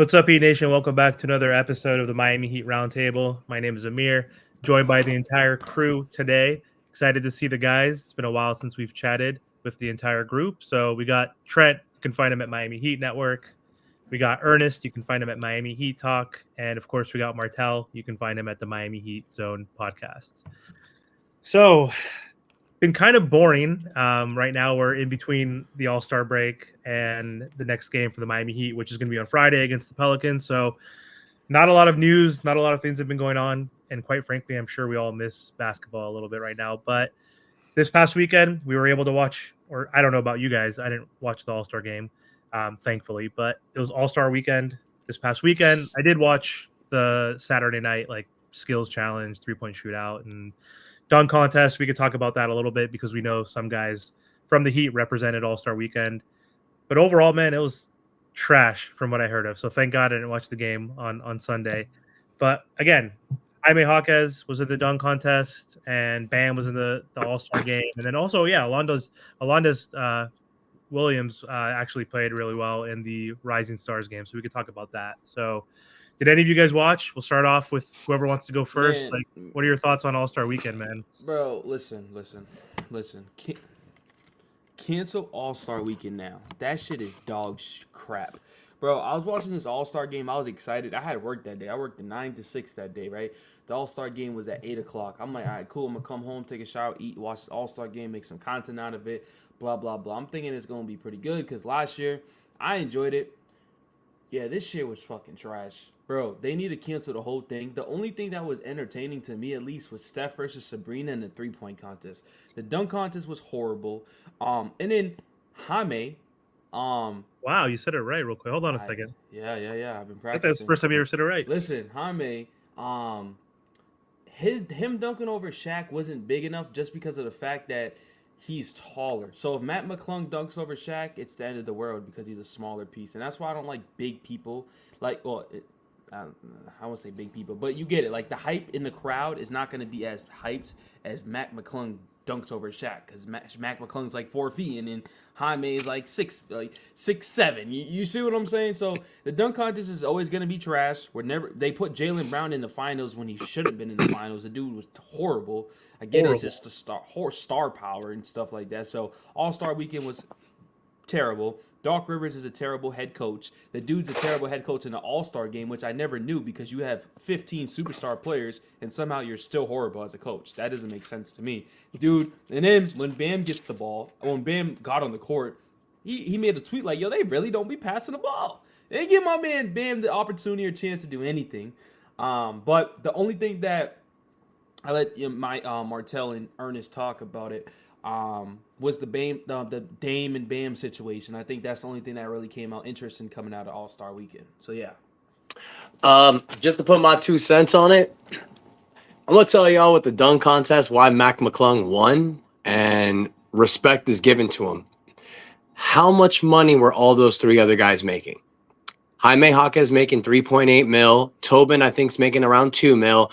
What's up, Heat Nation? Welcome back to another episode of the Miami Heat Roundtable. My name is Amir, joined by the entire crew today. Excited to see the guys. It's been a while since we've chatted with the entire group. So we got Trent. You can find him at Miami Heat Network. We got Ernest. You can find him at Miami Heat Talk. And of course, we got Martel. You can find him at the Miami Heat Zone podcast. So been kind of boring. Right now, we're in between the All-Star break and the next game for the Miami Heat, which is going to be on Friday against the Pelicans. So not a lot of news, not a lot of things have been going on. And quite frankly, I'm sure we all miss basketball a little bit right now. But this past weekend, we were able to watch, or I don't know about you guys, I didn't watch the All-Star game, thankfully, but it was All-Star weekend this past weekend. I did watch the Saturday night, skills challenge, 3-point shootout, and dunk contest. We could talk about that a little bit because we know some guys from the Heat represented All-Star weekend. But overall, man, it was trash from what I heard of. So thank God I didn't watch the game on Sunday. But again, Jaime Jaquez was at the dunk contest, and Bam was in the All-Star game. And then also, yeah, Alonda's Williams actually played really well in the Rising Stars game. So we could talk about that. So did any of you guys watch? We'll start off with whoever wants to go first. Man, What are your thoughts on All-Star weekend, man? bro, listen. Cancel All Star Weekend now. That shit is crap, bro. I was watching this All Star game. I was excited. I had work that day. I worked the 9 to 6 that day, right? The All Star game was at 8 o'clock. I'm like, all right, cool. I'm gonna come home, take a shower, eat, watch the All Star game, make some content out of it. Blah blah blah. I'm thinking it's gonna be pretty good because last year I enjoyed it. Yeah, this shit was fucking trash. Bro, they need to cancel the whole thing. The only thing that was entertaining to me, at least, was Steph versus Sabrina in the 3-point contest. The dunk contest was horrible. And then Jaime, Wow, you said it right real quick. Hold on a second. yeah. I've been I think that's the practicing. first time you ever said it right. Listen, Jaime, him dunking over Shaq wasn't big enough just because of the fact that he's taller. So if Matt McClung dunks over Shaq, it's the end of the world because he's a smaller piece, and that's why I don't like big people. I won't say big people, but you get it. Like the hype in the crowd is not going to be as hyped as Matt McClung dunks over Shaq because Mac McClung's like 4 feet and then Jaime is like 6'7". You see what I'm saying? So the dunk contest is always gonna be trash. They put Jaylen Brown in the finals when he should have been in the finals. The dude was horrible. I get it's just the star power and stuff like that. So All-Star Weekend was terrible. Doc Rivers is a terrible head coach. The dude's a terrible head coach in the All-Star game, which I never knew because you have 15 superstar players and somehow you're still horrible as a coach. That doesn't make sense to me. Dude, and then when Bam gets the ball, when Bam got on the court, he made a tweet like, yo, they really don't be passing the ball. They didn't give my man Bam the opportunity or chance to do anything. But the only thing that I let Martel and Ernest talk about it was the Dame and Bam situation. I think that's the only thing that really came out interesting coming out of All-Star Weekend. So, yeah. Just to put my 2 cents on it, I'm going to tell y'all with the dunk contest why Mac McClung won and respect is given to him. How much money were all those 3 other guys making? Jaime Jaquez making 3.8 mil. Tobin, I think, is making around 2 mil.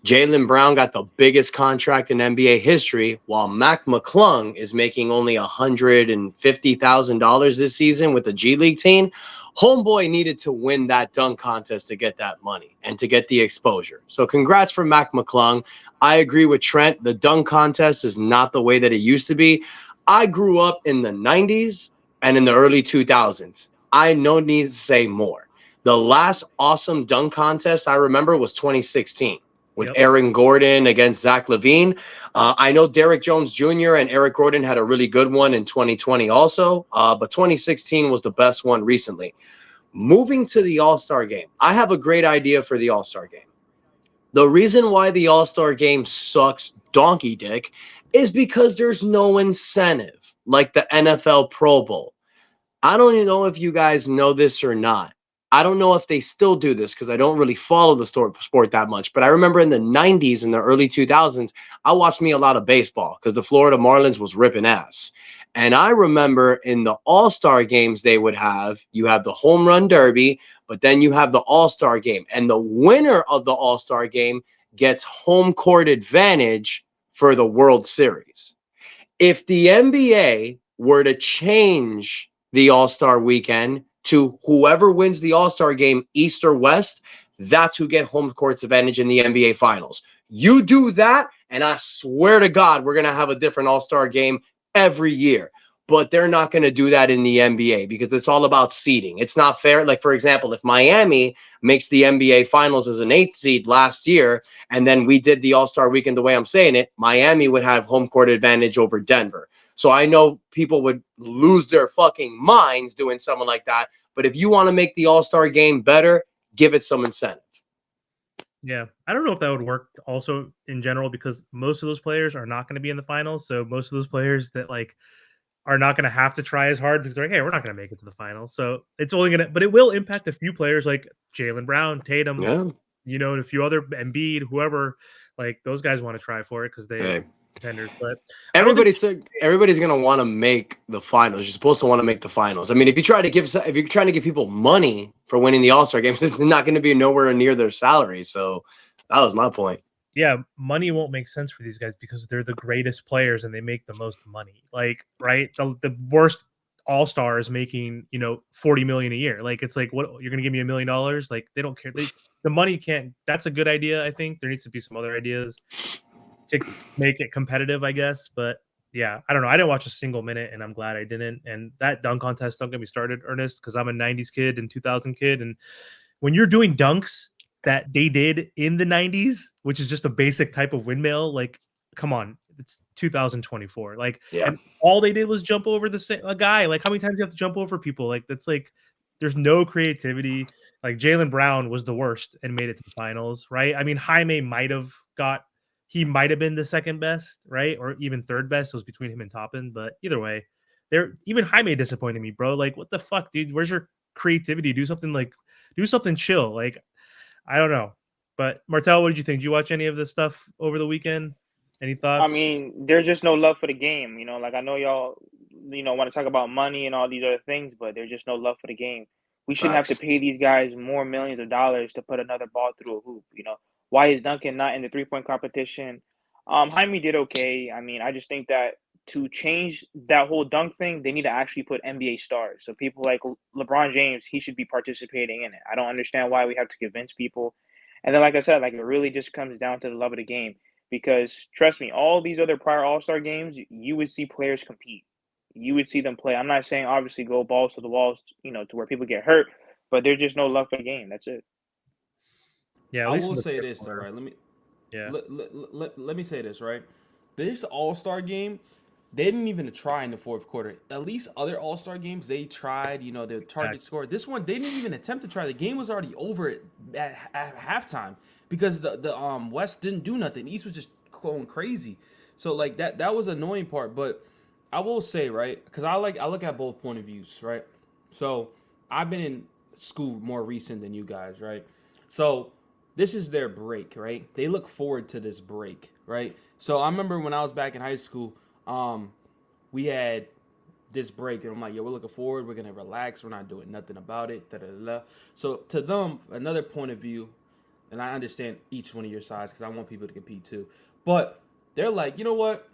Jaylen Brown got the biggest contract in NBA history, while Mac McClung is making only $150,000 this season with the G League team. Homeboy needed to win that dunk contest to get that money and to get the exposure. So congrats for Mac McClung. I agree with Trent. The dunk contest is not the way that it used to be. I grew up in the 90s and in the early 2000s. I no need to say more. The last awesome dunk contest I remember was 2016. With Aaron Gordon against Zach LaVine. I know Derrick Jones Jr. and Eric Gordon had a really good one in 2020 also, but 2016 was the best one recently. Moving to the All-Star game, I have a great idea for the All-Star game. The reason why the All-Star game sucks donkey dick is because there's no incentive like the NFL Pro Bowl. I don't even know if you guys know this or not. I don't know if they still do this because I don't really follow the sport that much. But I remember in the 90s and the early 2000s, I watched me a lot of baseball because the Florida Marlins was ripping ass. And I remember in the All-Star games you have the home run derby, but then you have the All-Star game. And the winner of the All-Star game gets home court advantage for the World Series. If the NBA were to change the All-Star weekend to whoever wins the All-Star game, East or West, that's who get home court's advantage in the NBA Finals. You do that, and I swear to God, we're going to have a different All-Star game every year. But they're not going to do that in the NBA because it's all about seeding. It's not fair. Like, for example, if Miami makes the NBA Finals as an 8th seed last year, and then we did the All-Star weekend the way I'm saying it, Miami would have home court advantage over Denver. So I know people would lose their fucking minds doing something like that. But if you want to make the All-Star game better, give it some incentive. Yeah, I don't know if that would work also in general because most of those players are not going to be in the finals. So most of those players that like are not going to have to try as hard because they're like, hey, we're not going to make it to the finals. So it's only going to, but it will impact a few players like Jaylen Brown, Tatum, and a few other Embiid, whoever. Like those guys want to try for it because they're contenders. But everybody's going to want to make the finals. You're supposed to want to make the finals. I mean, if you're trying to give people money for winning the All-Star game, it's not going to be nowhere near their salary. So that was my point. Yeah, money won't make sense for these guys because they're the greatest players and they make the most money. Like, right? The worst all-star is making, $40 million a year. Like, it's like, what, you're going to give me $1 million? Like, they don't care. The money can't. That's a good idea. I think there needs to be some other ideas to make it competitive, I guess. But yeah, I don't know. I didn't watch a single minute and I'm glad I didn't. And that dunk contest, don't get me started, Ernest, because I'm a 90s kid and 2000 kid. And when you're doing dunks that they did in the 90s, which is just a basic type of windmill, like, come on, it's 2024. Like, and all they did was jump over a guy. Like, how many times do you have to jump over people? Like, that's like, there's no creativity. Like, Jaylen Brown was the worst and made it to the finals, right? I mean, Jaime might have been the second best, right? Or even third best. It was between him and Toppin. But either way, even Jaime disappointed me, bro. Like, what the fuck, dude? Where's your creativity? Do something chill. Like, I don't know. But Martel, what did you think? Did you watch any of this stuff over the weekend? Any thoughts? I mean, there's just no love for the game. Like I know y'all, want to talk about money and all these other things, but there's just no love for the game. We shouldn't have to pay these guys more millions of dollars to put another ball through a hoop. Why is Duncan not in the 3-point competition? Jaime did okay. I mean, I just think that to change that whole dunk thing, they need to actually put NBA stars. So people like LeBron James, he should be participating in it. I don't understand why we have to convince people. And then, like I said, like it really just comes down to the love of the game. Because trust me, all these other prior All-Star games, you would see players compete. You would see them play. I'm not saying obviously go balls to the walls, to where people get hurt, but there's just no love for the game. That's it. Yeah, I will say this though, right? Yeah. Let me say this, right? This All-Star game, they didn't even try in the fourth quarter. At least other All-Star games, they tried, their target score. This one, they didn't even attempt to try. The game was already over at halftime because the West didn't do nothing. East was just going crazy. So like that was an annoying part. But I will say, right, because I look at both point of views, right? So I've been in school more recent than you guys, right? So this is their break, right? They look forward to this break, right? So I remember when I was back in high school, we had this break, and I'm like, yo, we're looking forward. We're gonna relax. We're not doing nothing about it. So to them, another point of view, and I understand each one of your sides because I want people to compete too. But they're like, you know what?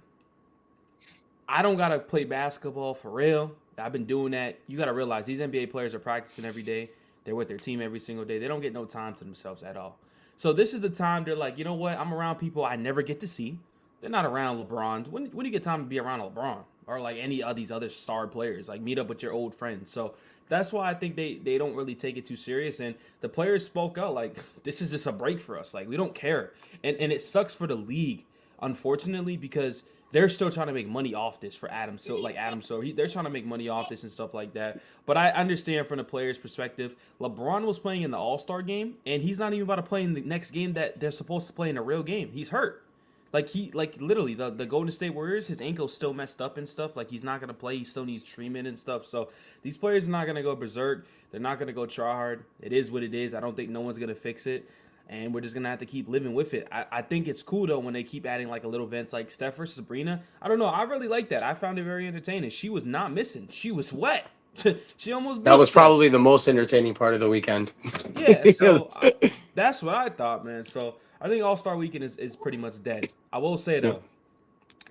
I don't gotta play basketball for real. I've been doing that. You gotta realize these NBA players are practicing every day. They're with their team every single day. They don't get no time to themselves at all. So this is the time they're like, you know what? I'm around people I never get to see. They're not around LeBron. When do you get time to be around LeBron or like any of these other star players? Like meet up with your old friends. So that's why I think they don't really take it too serious. And the players spoke out like, this is just a break for us. Like we don't care. And it sucks for the league, unfortunately, because they're still trying to make money off this for Adam. So they're trying to make money off this and stuff like that. But I understand from the players' perspective, LeBron was playing in the All-Star game, and he's not even about to play in the next game that they're supposed to play in a real game. He's hurt. Literally, the Golden State Warriors, his ankle's still messed up and stuff. Like, he's not going to play. He still needs treatment and stuff. So these players are not going to go berserk. They're not going to go try hard. It is what it is. I don't think no one's going to fix it. And we're just going to have to keep living with it. I think it's cool, though, when they keep adding, like, a little events like Steph versus Sabrina. I don't know. I really like that. I found it very entertaining. She was not missing. She was wet. She almost beat That was Steph. probably the most entertaining part of the weekend. Yeah, so that's what I thought, man. So I think All-Star Weekend is pretty much dead. I will say, though,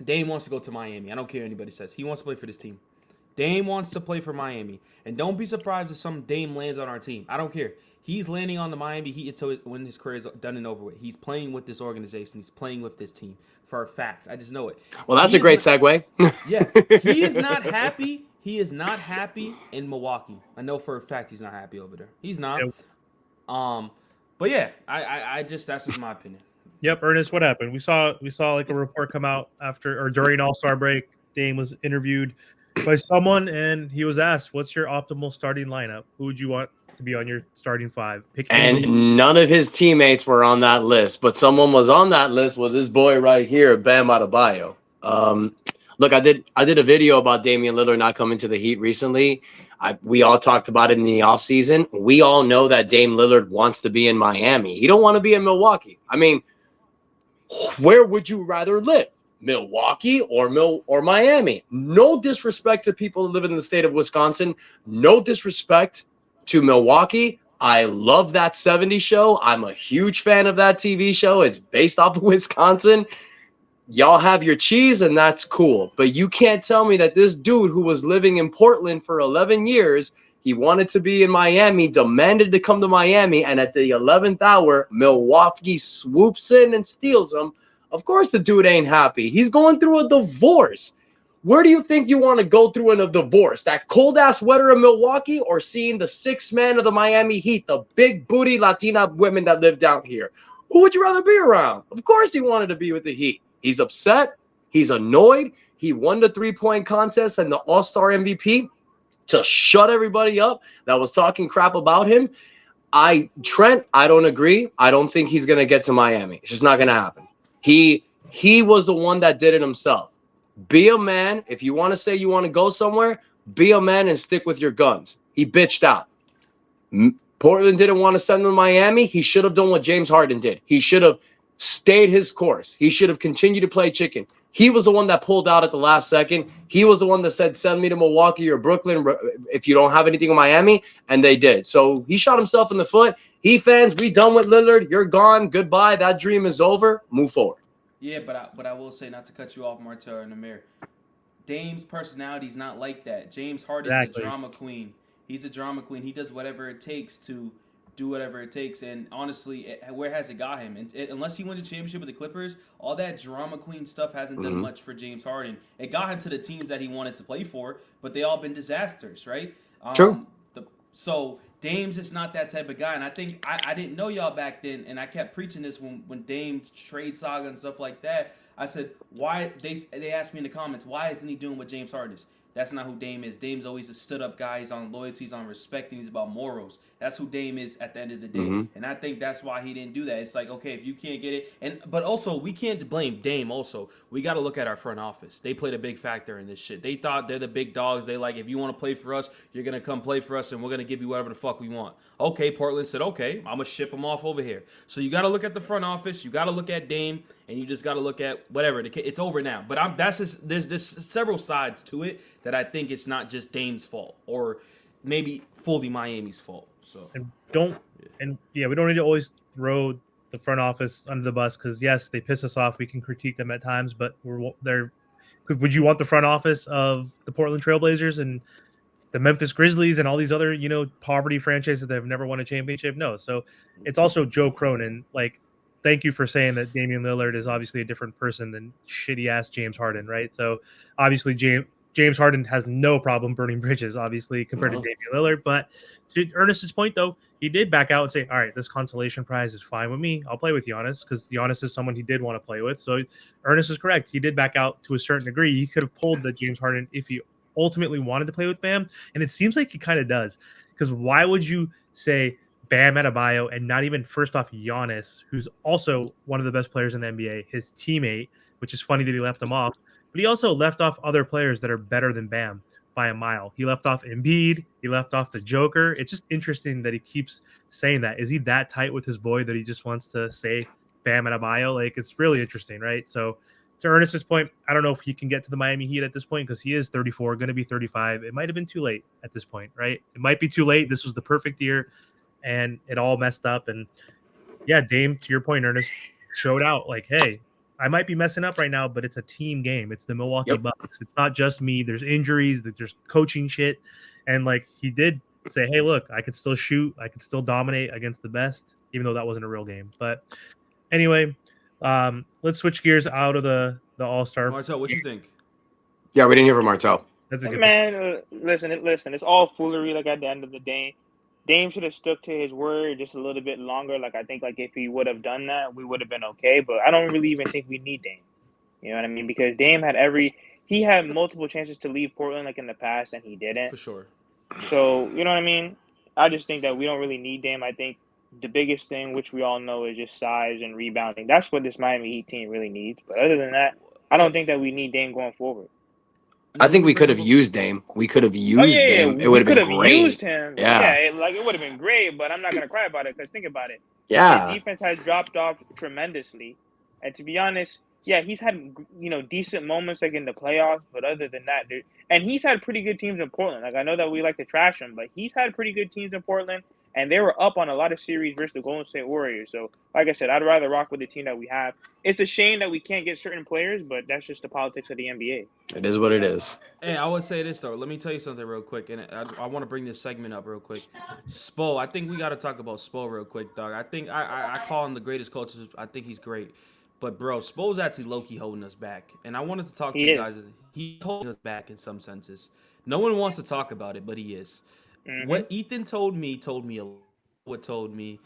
Dame wants to go to Miami. I don't care what anybody says. He wants to play for this team. Dame wants to play for Miami. And don't be surprised if some Dame lands on our team. I don't care. He's landing on the Miami Heat until when his career is done and over with. He's playing with this organization. He's playing with this team for a fact. I just know it. Well, that's a great segue. Yeah. He is not happy. He is not happy in Milwaukee. I know for a fact he's not happy over there. He's not. But yeah, I just that's just my opinion. Yep, Ernest, what happened? We saw like a report come out after or during All-Star break. Dame was interviewed by someone, and he was asked, "What's your optimal starting lineup? Who would you want to be on your starting five?" And none of his teammates were on that list, but someone was on that list with this boy right here, Bam Adebayo. Look, I did a video about Damian Lillard not coming to the Heat recently. We all talked about it in the offseason. We all know that Dame Lillard wants to be in Miami. He don't want to be in Milwaukee. I mean, where would you rather live? Milwaukee or Miami? No disrespect to people who live in the state of Wisconsin. No disrespect to Milwaukee. I love that 70s show. I'm a huge fan of that TV show. It's based off of Wisconsin. Y'all have your cheese, and that's cool. But you can't tell me that this dude who was living in Portland for 11 years, he wanted to be in Miami, demanded to come to Miami, and at the 11th hour, Milwaukee swoops in and steals him. Of course the dude ain't happy. He's going through a divorce. Where do you think you want to go through in a divorce? That cold-ass weather in Milwaukee or seeing the sixth man of the Miami Heat, the big booty Latina women that live down here? Who would you rather be around? Of course he wanted to be with the Heat. He's upset. He's annoyed. He won the three-point contest and the All-Star MVP to shut everybody up that was talking crap about him. Trent, I don't agree. I don't think he's going to get to Miami. It's just not going to happen. He was the one that did it himself. Be a man. If you want to say you want to go somewhere, be a man and stick with your guns. He bitched out. Portland didn't want to send him to Miami. He should have done what James Harden did. He should have stayed his course. He should have continued to play chicken. He was the one that pulled out at the last second. He was the one that said, send me to Milwaukee or Brooklyn if you don't have anything in Miami, and they did. So he shot himself in the foot. Heat fans, we done with Lillard. You're gone. Goodbye. That dream is over. Move forward. Yeah, but I will say, not to cut you off, Martel and Amir, Dame's personality is not like that. James Harden's a drama queen. He's a drama queen. He does whatever it takes to do whatever it takes. And honestly, where has it got him? And unless he wins a championship with the Clippers, all that drama queen stuff hasn't done much for James Harden. It got him to the teams that he wanted to play for, but they all been disasters, right? True. So Dame's just not that type of guy. And I think I didn't know y'all back then, and I kept preaching this when Dame's trade saga and stuff like that. I said, why? They asked me in the comments, why isn't he doing what James Harden is? That's not who Dame is. Dame's always a stood-up guy. He's on loyalty. He's on respect, and he's about morals. That's who Dame is at the end of the day. And I think that's why he didn't do that. It's like, okay, if you can't get it. But also, we can't blame Dame also. We got to look at our front office. They played a big factor in this shit. They thought they're the big dogs. They like, if you want to play for us, you're going to come play for us, and we're going to give you whatever the fuck we want. Okay, Portland said, okay, I'm going to ship them off over here. So you got to look at the front office. You got to look at Dame, and you just got to look at whatever. It's over now. But there's several sides to it that I think it's not just Dame's fault or maybe fully Miami's fault. So we don't need to always throw the front office under the bus because yes, they piss us off. We can critique them at times, but would you want the front office of the Portland Trailblazers and the Memphis Grizzlies and all these other poverty franchises that have never won a championship? No. So it's also Joe Cronin. Like, thank you for saying that Damian Lillard is obviously a different person than shitty ass James Harden, right? So obviously James Harden has no problem burning bridges, obviously, compared to Damian Lillard. But to Ernest's point, though, he did back out and say, all right, this consolation prize is fine with me. I'll play with Giannis because Giannis is someone he did want to play with. So Ernest is correct. He did back out to a certain degree. He could have pulled the James Harden if he ultimately wanted to play with Bam. And it seems like he kind of does. Because why would you say Bam Adebayo and not even, first off, Giannis, who's also one of the best players in the NBA, his teammate, which is funny that he left him off. But he also left off other players that are better than Bam by a mile. He left off Embiid. He left off the Joker. It's just interesting that he keeps saying that. Is he that tight with his boy that he just wants to say Bam Adebayo? Like, it's really interesting, right? So to Ernest's point, I don't know if he can get to the Miami Heat at this point because he is 34, going to be 35. It might have been too late at this point, right? It might be too late. This was the perfect year, and it all messed up. And, yeah, Dame, to your point, Ernest, showed out like, hey, I might be messing up right now, but it's a team game. It's the Milwaukee Yep. Bucks. It's not just me. There's injuries, there's coaching shit. And like he did say, hey, look, I could still shoot. I could still dominate against the best, even though that wasn't a real game. But anyway, let's switch gears out of the All-Star. Martel, what you think? Yeah, we didn't hear from Martel. That's a good Man, listen, it's all foolery. Like at the end of the day, Dame should have stuck to his word just a little bit longer. Like I think, like if he would have done that, we would have been okay. But I don't really even think we need Dame. You know what I mean? Because Dame he had multiple chances to leave Portland like in the past, and he didn't. For sure. So you know what I mean? I just think that we don't really need Dame. I think the biggest thing, which we all know, is just size and rebounding. That's what this Miami Heat team really needs. But other than that, I don't think that we need Dame going forward. I think we could have used Dame. We could have used Dame. It would have been great. Used him. Yeah. It would have been great. But I'm not gonna cry about it because think about it. Yeah. His defense has dropped off tremendously, and to be honest, yeah, he's had decent moments like in the playoffs. But other than that, and he's had pretty good teams in Portland. Like I know that we like to trash him, but he's had pretty good teams in Portland, and they were up on a lot of series versus the Golden State Warriors. So, like I said, I'd rather rock with the team that we have. It's a shame that we can't get certain players, but that's just the politics of the NBA. It is what it is. Hey, I would say this though. Let me tell you something real quick, and I want to bring this segment up real quick. Spo, I think we got to talk about Spo real quick, dog. I think I call him the greatest coach. I think he's great, but bro, Spo's actually low key holding us back, and I wanted to talk to you guys. He's holding us back in some senses. No one wants to talk about it, but he is. Mm-hmm. What Ethan told me what told me.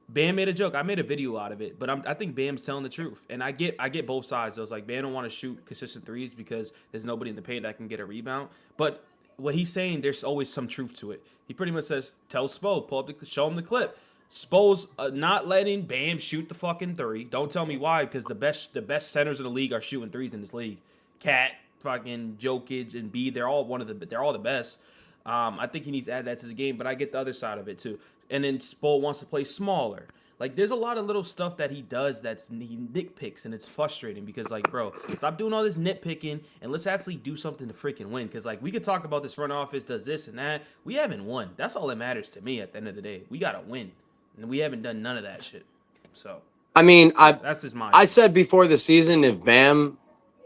Bam made a joke. I made a video out of it, but I think Bam's telling the truth, and I get both sides. I was like, Bam don't want to shoot consistent threes because there's nobody in the paint that can get a rebound. But what he's saying, there's always some truth to it. He pretty much says, "Tell Spo, show him the clip." Spo's not letting Bam shoot the fucking three. Don't tell me why, because the best centers in the league are shooting threes in this league. Cat, fucking Jokic, and B, they're all the best. I think he needs to add that to the game, but I get the other side of it too. And then Spo wants to play smaller. Like, there's a lot of little stuff that he does he nitpicks, and it's frustrating because, like, bro, stop doing all this nitpicking and let's actually do something to freaking win. Because, like, we could talk about this front office does this and that. We haven't won. That's all that matters to me at the end of the day. We got to win, and we haven't done none of that shit. So, I mean, that's just my. I said before the season, if Bam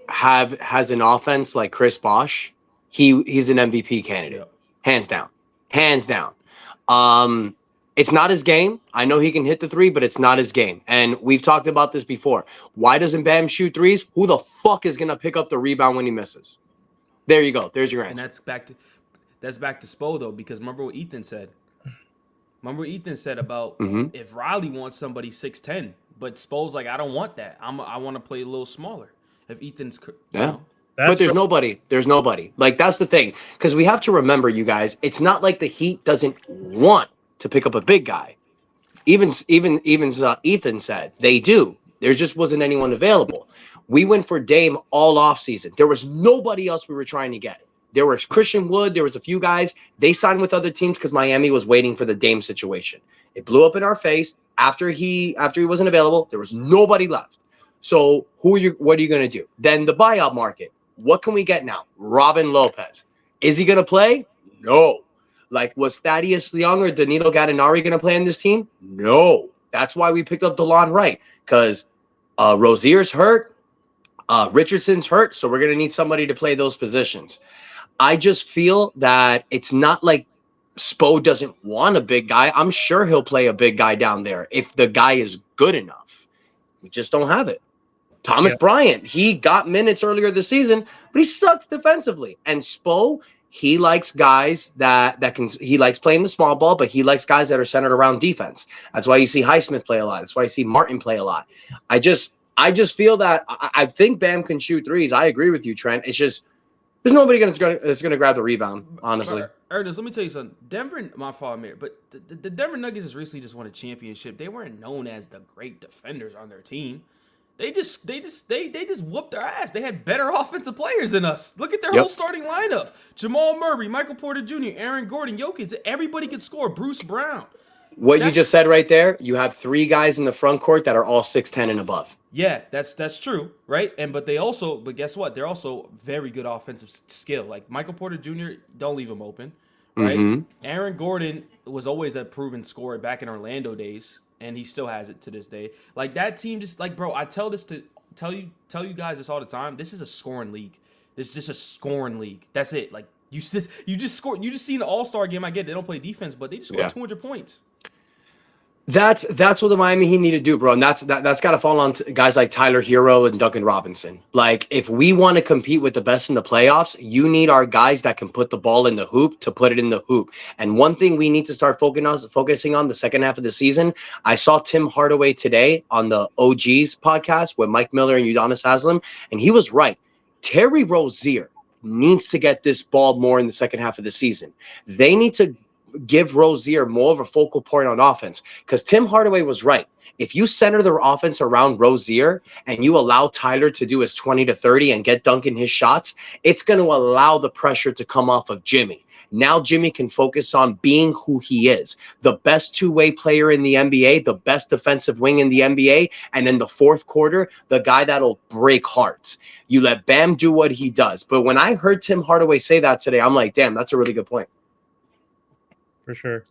has an offense like Chris Bosh, he's an MVP candidate. Yep. Hands down. It's not his game. I know he can hit the three, but it's not his game. And we've talked about this before. Why doesn't Bam shoot threes? Who the fuck is going to pick up the rebound when he misses? There you go. There's your answer. And that's back to Spo, though, because remember what Ethan said? Remember what Ethan said about if Riley wants somebody 6'10", but Spo's like, I don't want that. I want to play a little smaller. If Ethan's but there's nobody. There's nobody. Like, that's the thing. Because we have to remember, you guys, it's not like the Heat doesn't want to pick up a big guy. Even Ethan said they do. There just wasn't anyone available. We went for Dame all offseason. There was nobody else we were trying to get. There was Christian Wood. There was a few guys. They signed with other teams because Miami was waiting for the Dame situation. It blew up in our face. After he wasn't available, there was nobody left. So what are you going to do? Then the buyout market. What can we get now? Robin Lopez. Is he going to play? No. Like, was Thaddeus Young or Danilo Gallinari going to play in this team? No. That's why we picked up DeLon Wright, because Rozier's hurt, Richardson's hurt, so we're going to need somebody to play those positions. I just feel that it's not like Spo doesn't want a big guy. I'm sure he'll play a big guy down there if the guy is good enough. We just don't have it. Thomas Bryant, he got minutes earlier this season, but he sucks defensively. And Spo, he likes guys he likes playing the small ball, but he likes guys that are centered around defense. That's why you see Highsmith play a lot. That's why you see Martin play a lot. I just feel that I think Bam can shoot threes. I agree with you, Trent. It's just there's nobody that's going to grab the rebound, honestly. Ernest, let me tell you something. Denver, my fault, Amir, but the Denver Nuggets has recently just won a championship. They weren't known as the great defenders on their team. They just whooped their ass. They had better offensive players than us. Look at their whole starting lineup: Jamal Murray, Michael Porter Jr., Aaron Gordon, Jokic. Everybody could score. Bruce Brown. What you just said right there, you have three guys in the front court that are all 6'10" and above. Yeah, that's true, right? But guess what? They're also very good offensive skill. Like Michael Porter Jr., don't leave him open, right? Mm-hmm. Aaron Gordon was always a proven scorer back in Orlando days. and he still has it to this day. Like that team, just like bro, I tell you guys this all the time. This is a scoring league. This is just a scoring league. That's it. Like you just scored. You just see the All-Star game. I get they don't play defense, but they just scored 200 points. That's what the Miami Heat need to do, bro. And that's got to fall on guys like Tyler Hero and Duncan Robinson. Like, if we want to compete with the best in the playoffs, you need our guys that can put the ball in the hoop to put it in the hoop. And one thing we need to start focusing on the second half of the season, I saw Tim Hardaway today on the OGs podcast with Mike Miller and Udonis Haslem, and he was right. Terry Rozier needs to get this ball more in the second half of the season. They need to give Rozier more of a focal point on offense, because Tim Hardaway was right. If you center the offense around Rozier and you allow Tyler to do his 20 to 30 and get Duncan his shots, it's going to allow the pressure to come off of Jimmy. Now Jimmy can focus on being who he is, the best two-way player in the NBA, the best defensive wing in the NBA, and in the fourth quarter, the guy that'll break hearts. You let Bam do what he does. But when I heard Tim Hardaway say that today, I'm like, damn, that's a really good point. For sure.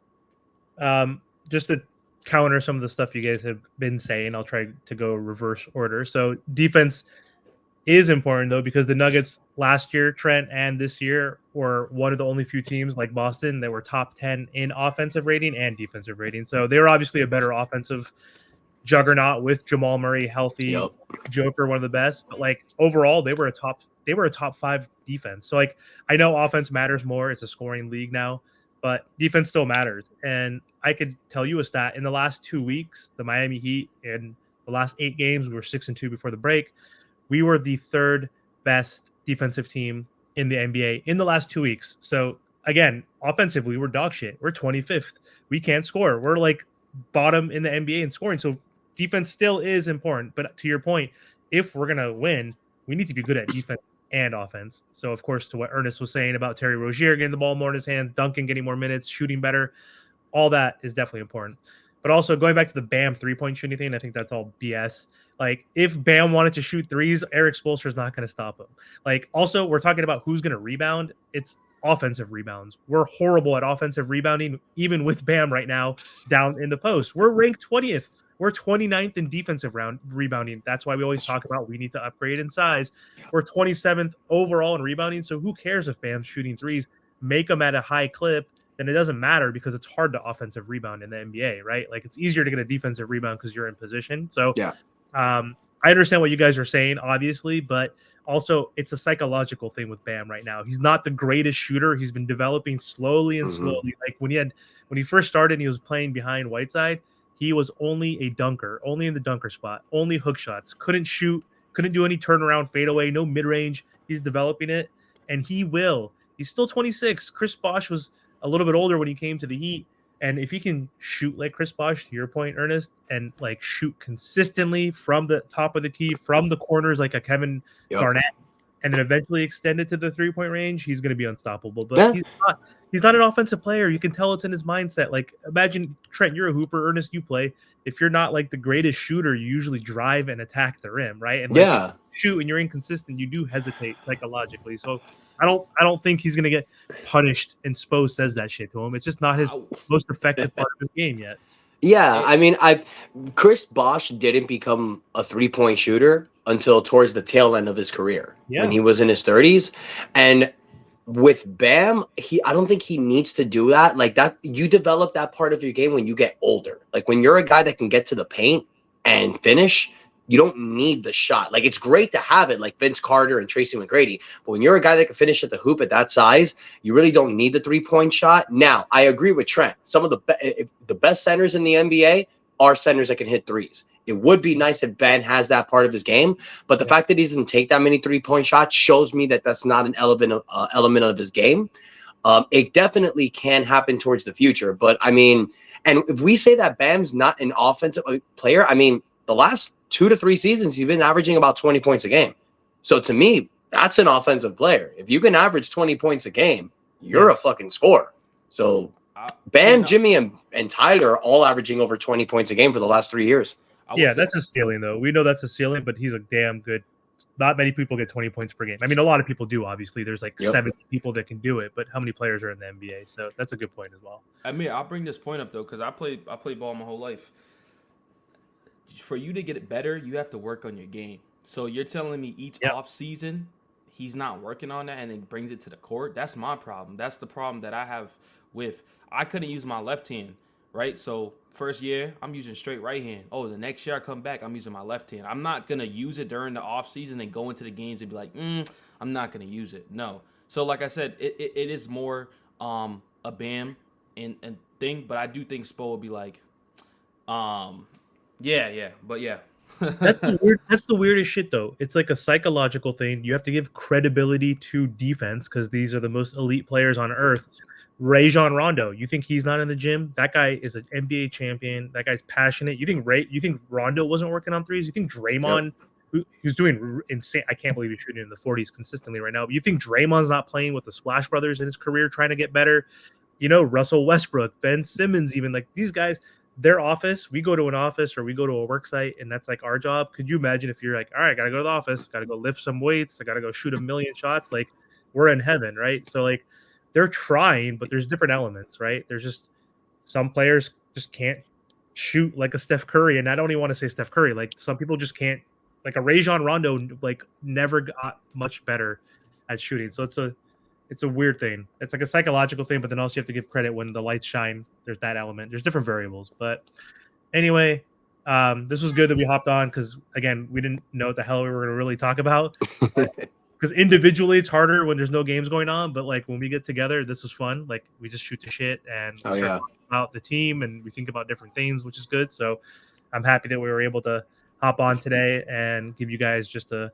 Just to counter some of the stuff you guys have been saying, I'll try to go reverse order. So defense is important, though, because the Nuggets last year, Trent, and this year were one of the only few teams like Boston that were top 10 in offensive rating and defensive rating. So they were obviously a better offensive juggernaut with Jamal Murray healthy, Joker, one of the best. But like overall, they were a top 5 defense. So like I know offense matters more. It's a scoring league now, but defense still matters. And I could tell you a stat. In the last 2 weeks, the Miami Heat, in the last 8 games, we were 6-2 before the break. We were the 3rd best defensive team in the NBA in the last 2 weeks. So again, offensively, we're dog shit. We're 25th. We can't score. We're like bottom in the NBA in scoring. So defense still is important. But to your point, if we're going to win, we need to be good at defense and offense. So, of course, to what Ernest was saying about Terry Rozier getting the ball more in his hands, Duncan getting more minutes, shooting better, all that is definitely important. But also going back to the Bam three-point shooting thing, I think that's all BS. Like, if Bam wanted to shoot threes, Eric Spoelstra is not going to stop him. Like, also, we're talking about who's going to rebound. It's offensive rebounds. We're horrible at offensive rebounding, even with Bam right now down in the post. We're ranked 20th. We're 29th in defensive rebounding. That's why we always talk about we need to upgrade in size. We're 27th overall in rebounding. So who cares if Bam's shooting threes? Make them at a high clip. Then it doesn't matter because it's hard to offensive rebound in the NBA, right? Like it's easier to get a defensive rebound because you're in position. So I understand what you guys are saying, obviously, but also it's a psychological thing with Bam right now. He's not the greatest shooter. He's been developing slowly and slowly. Like when he first started and he was playing behind Whiteside, he was only a dunker, only in the dunker spot, only hook shots, couldn't shoot, couldn't do any turnaround fadeaway, no mid-range. He's developing it, and he will. He's still 26. Chris Bosh was a little bit older when he came to the Heat, and if he can shoot like Chris Bosh, to your point, Ernest, and like shoot consistently from the top of the key, from the corners like a Kevin Garnett, and then eventually extend it to the three-point range, he's going to be unstoppable. But he's not an offensive player. You can tell it's in his mindset. Like, imagine, Trent, you're a hooper. Ernest, you play. If you're not like the greatest shooter, you usually drive and attack the rim, right? And like, if you shoot and you're inconsistent, you do hesitate psychologically. So I don't think he's going to get punished, and Spo says that shit to him. It's just not his most effective part of his game yet. Yeah, I mean, Chris Bosh didn't become a three-point shooter until towards the tail end of his career when he was in his 30s. And with Bam, I don't think he needs to do that. Like that, you develop that part of your game when you get older. Like when you're a guy that can get to the paint and finish, you don't need the shot. Like it's great to have it, like Vince Carter and Tracy McGrady. But when you're a guy that can finish at the hoop at that size, you really don't need the three-point shot. Now, I agree with Trent. Some of the best centers in the NBA are centers that can hit threes. It would be nice if Ben has that part of his game, but the fact that he doesn't take that many three-point shots shows me that that's not an element of his game. It definitely can happen towards the future, but I mean, and if we say that Bam's not an offensive player, I mean, the last 2 to 3 seasons, he's been averaging about 20 points a game. So to me, that's an offensive player. If you can average 20 points a game, you're a fucking scorer. So Bam, Jimmy, and Tyler are all averaging over 20 points a game for the last 3 years. Yeah, that's a ceiling, though. We know that's a ceiling, but he's a damn good. Not many people get 20 points per game. I mean, a lot of people do, obviously. There's like 70 people that can do it, but how many players are in the NBA? So that's a good point as well. I mean, I'll bring this point up, though, because I played ball my whole life. for you to get it better, you have to work on your game. So you're telling me each off season he's not working on that and then brings it to the court? That's my problem. That's the problem that I have with I couldn't use my left hand, right? So first year, I'm using straight right hand. Oh, the next year I come back, I'm using my left hand. I'm not going to use it during the off season and go into the games and be like, I'm not going to use it. No. So like I said, it is more a Bam and thing, but I do think Spo will be like, but yeah. That's the weirdest shit though. It's like a psychological thing. You have to give credibility to defense because these are the most elite players on earth. Rajon Rondo, you think he's not in the gym? That guy is an NBA champion. That guy's passionate. You think Rondo wasn't working on threes? You think Draymond, who's doing insane? I can't believe he's shooting in the 40s consistently right now. But you think Draymond's not playing with the Splash Brothers in his career, trying to get better? You know, Russell Westbrook, Ben Simmons, even like these guys. Their office, we go to an office or we go to a work site and that's like our job. Could you imagine if you're like, all right, I got to go to the office, got to go lift some weights, I got to go shoot 1,000,000 shots, like we're in heaven, right? So like they're trying, but there's different elements, right? There's just some players just can't shoot like a Steph Curry, and I don't even want to say Steph Curry, like some people just can't, like a Rajon Rondo like never got much better at shooting. So it's a weird thing. It's like a psychological thing, but then also you have to give credit when the lights shine. There's that element. There's different variables. But anyway, this was good that we hopped on because, again, we didn't know what the hell we were going to really talk about. Because individually, it's harder when there's no games going on. But, like, when we get together, this was fun. Like, we just shoot the shit and start talking about the team and we think about different things, which is good. So I'm happy that we were able to hop on today and give you guys just a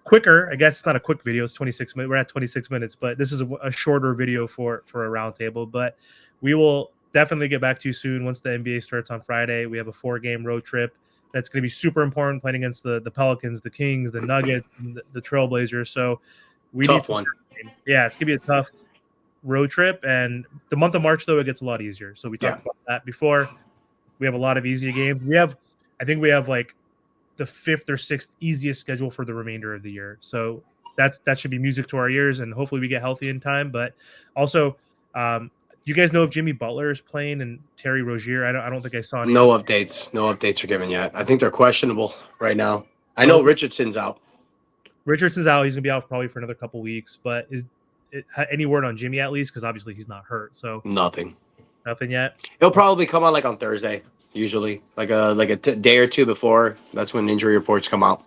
quicker, I guess it's not a quick video. It's 26 minutes. We're at 26 minutes, but this is a shorter video for a roundtable. But we will definitely get back to you soon once the NBA starts on Friday. We have a 4-game road trip that's going to be super important, playing against the Pelicans, the Kings, the Nuggets, and the Trailblazers. So we tough one. Yeah, it's going to be a tough road trip. And the month of March, though, it gets a lot easier. So we talked about that before. We have a lot of easier games. I think we have like the 5th or 6th easiest schedule for the remainder of the year. So that should be music to our ears, and hopefully we get healthy in time. But also, do you guys know if Jimmy Butler is playing and Terry Rozier? I don't think I saw any. No updates. No updates are given yet. I think they're questionable right now. I know Richardson's out. Richardson's out. He's going to be out probably for another couple weeks. But is it any word on Jimmy at least? Because obviously he's not hurt. So nothing yet. He'll probably come out like on Thursday. Usually, like a day or two before. That's when injury reports come out.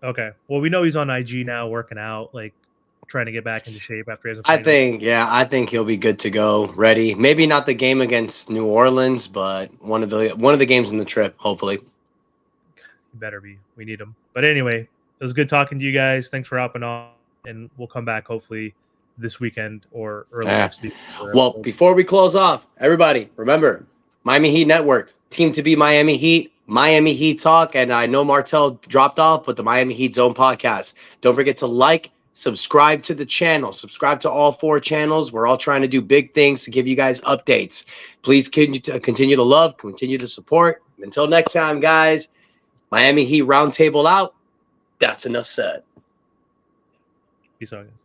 Okay. Well, we know he's on IG now, working out, like trying to get back into shape after he hasn't. I think he'll be good to go, ready. Maybe not the game against New Orleans, but one of the games in the trip, hopefully. He better be. We need him. But anyway, it was good talking to you guys. Thanks for hopping on, and we'll come back hopefully this weekend or early next week. Well, before we close off, everybody remember Miami Heat Network. Team to be Miami Heat Talk, and I know Martell dropped off, but the Miami Heat Zone podcast. Don't forget to like, subscribe to the channel, subscribe to all 4 channels. We're all trying to do big things to give you guys updates. Please continue to love, continue to support. Until next time, guys, Miami Heat Roundtable out. That's enough said. Peace out, guys.